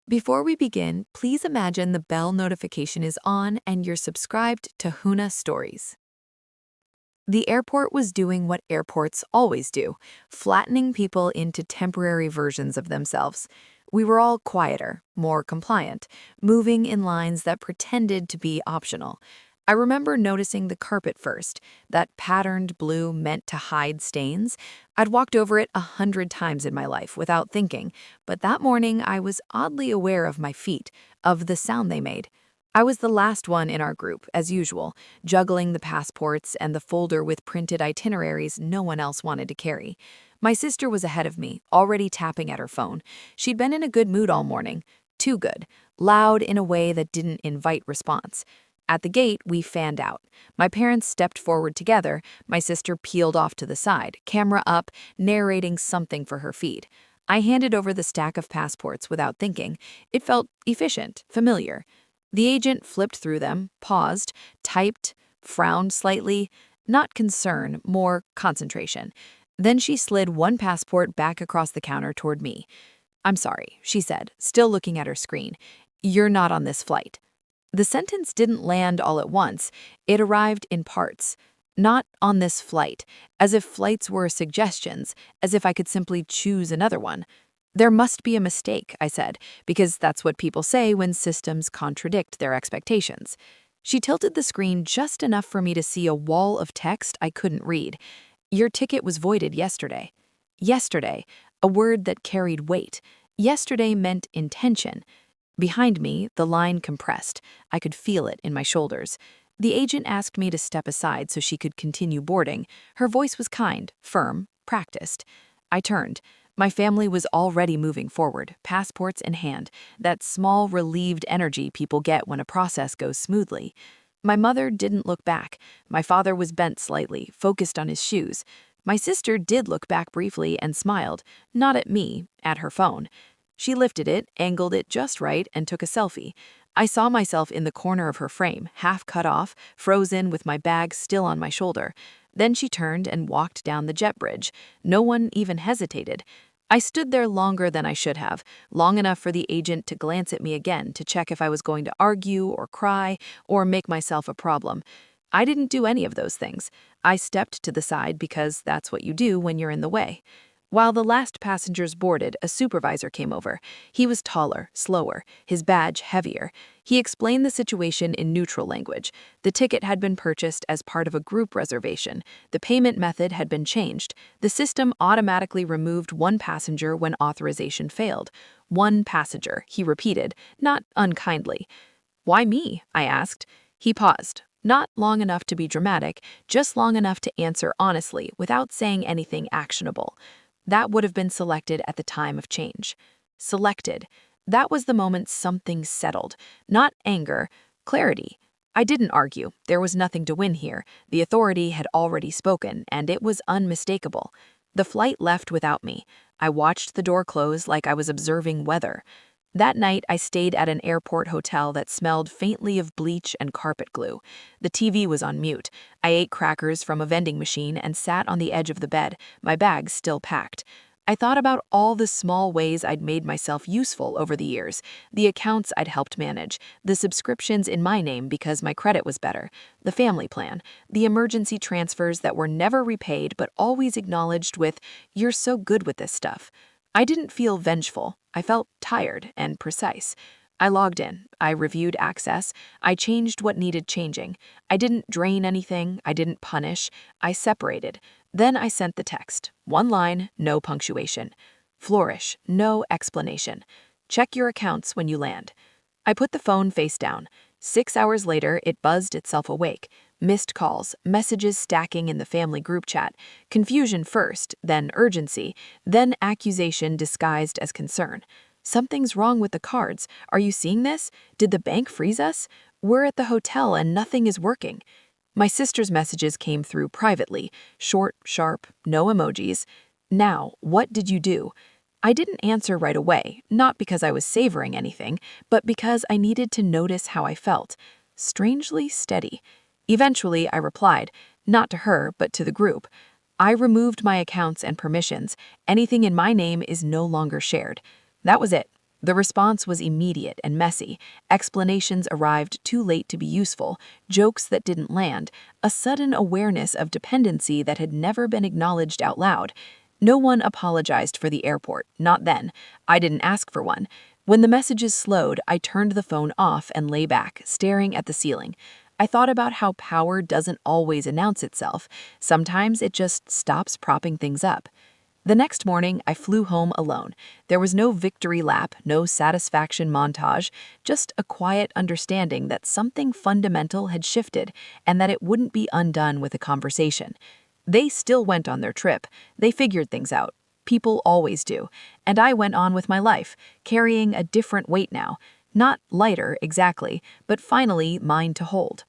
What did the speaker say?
Before we begin, please imagine the bell notification is on and you're subscribed to Huna Stories. The airport was doing what airports always do, flattening people into temporary versions of themselves. We were all quieter, more compliant, moving in lines that pretended to be optional. I remember noticing the carpet first, that patterned blue meant to hide stains. I'd walked over it 100 times in my life without thinking, but that morning I was oddly aware of my feet, of the sound they made. I was the last one in our group, as usual, juggling the passports and the folder with printed itineraries no one else wanted to carry. My sister was ahead of me, already tapping at her phone. She'd been in a good mood all morning. Too good. Loud in a way that didn't invite response. At the gate, we fanned out. My parents stepped forward together. My sister peeled off to the side, camera up, narrating something for her feed. I handed over the stack of passports without thinking. It felt efficient, familiar. The agent flipped through them, paused, typed, frowned slightly. Not concern, more concentration. Then she slid one passport back across the counter toward me. "I'm sorry," she said, still looking at her screen. "You're not on this flight." The sentence didn't land all at once. It arrived in parts. Not on this flight, as if flights were suggestions, as if I could simply choose another one. "There must be a mistake," I said, because that's what people say when systems contradict their expectations. She tilted the screen just enough for me to see a wall of text I couldn't read. "Your ticket was voided yesterday." Yesterday, a word that carried weight. Yesterday meant intention. Behind me, the line compressed. I could feel it in my shoulders. The agent asked me to step aside so she could continue boarding. Her voice was kind, firm, practiced. I turned. My family was already moving forward, passports in hand, that small, relieved energy people get when a process goes smoothly. My mother didn't look back. My father was bent slightly, focused on his shoes. My sister did look back briefly and smiled, not at me, at her phone. She lifted it, angled it just right, and took a selfie. I saw myself in the corner of her frame, half cut off, frozen with my bag still on my shoulder. Then she turned and walked down the jet bridge. No one even hesitated. I stood there longer than I should have, long enough for the agent to glance at me again to check if I was going to argue or cry or make myself a problem. I didn't do any of those things. I stepped to the side because that's what you do when you're in the way. While the last passengers boarded, a supervisor came over. He was taller, slower, his badge heavier. He explained the situation in neutral language. The ticket had been purchased as part of a group reservation. The payment method had been changed. The system automatically removed one passenger when authorization failed. One passenger, he repeated, not unkindly. "Why me?" I asked. He paused. Not long enough to be dramatic, just long enough to answer honestly without saying anything actionable. That would have been selected at the time of change. Selected. That was the moment something settled. Not anger, clarity. I didn't argue. There was nothing to win here. The authority had already spoken, and it was unmistakable. The flight left without me. I watched the door close like I was observing weather. That night, I stayed at an airport hotel that smelled faintly of bleach and carpet glue. The TV was on mute. I ate crackers from a vending machine and sat on the edge of the bed, my bags still packed. I thought about all the small ways I'd made myself useful over the years, the accounts I'd helped manage, the subscriptions in my name because my credit was better, the family plan, the emergency transfers that were never repaid but always acknowledged with, "You're so good with this stuff." I didn't feel vengeful. I felt tired and precise. I logged in. I reviewed access. I changed what needed changing. I didn't drain anything. I didn't punish. I separated. Then I sent the text. One line, no punctuation. Flourish, no explanation. Check your accounts when you land. I put the phone face down. 6 hours later, it buzzed itself awake. Missed calls, messages stacking in the family group chat. Confusion first, then urgency, then accusation disguised as concern. "Something's wrong with the cards. Are you seeing this? Did the bank freeze us? We're at the hotel and nothing is working." My sister's messages came through privately, short, sharp, no emojis. "Now, what did you do?" I didn't answer right away, not because I was savoring anything, but because I needed to notice how I felt. Strangely steady. Eventually, I replied, not to her, but to the group. "I removed my accounts and permissions. Anything in my name is no longer shared." That was it. The response was immediate and messy. Explanations arrived too late to be useful, jokes that didn't land, a sudden awareness of dependency that had never been acknowledged out loud. No one apologized for the airport, not then. I didn't ask for one. When the messages slowed, I turned the phone off and lay back, staring at the ceiling. I thought about how power doesn't always announce itself. Sometimes it just stops propping things up. The next morning, I flew home alone. There was no victory lap, no satisfaction montage, just a quiet understanding that something fundamental had shifted and that it wouldn't be undone with a conversation. They still went on their trip. They figured things out. People always do. And I went on with my life, carrying a different weight now. Not lighter, exactly, but finally mine to hold.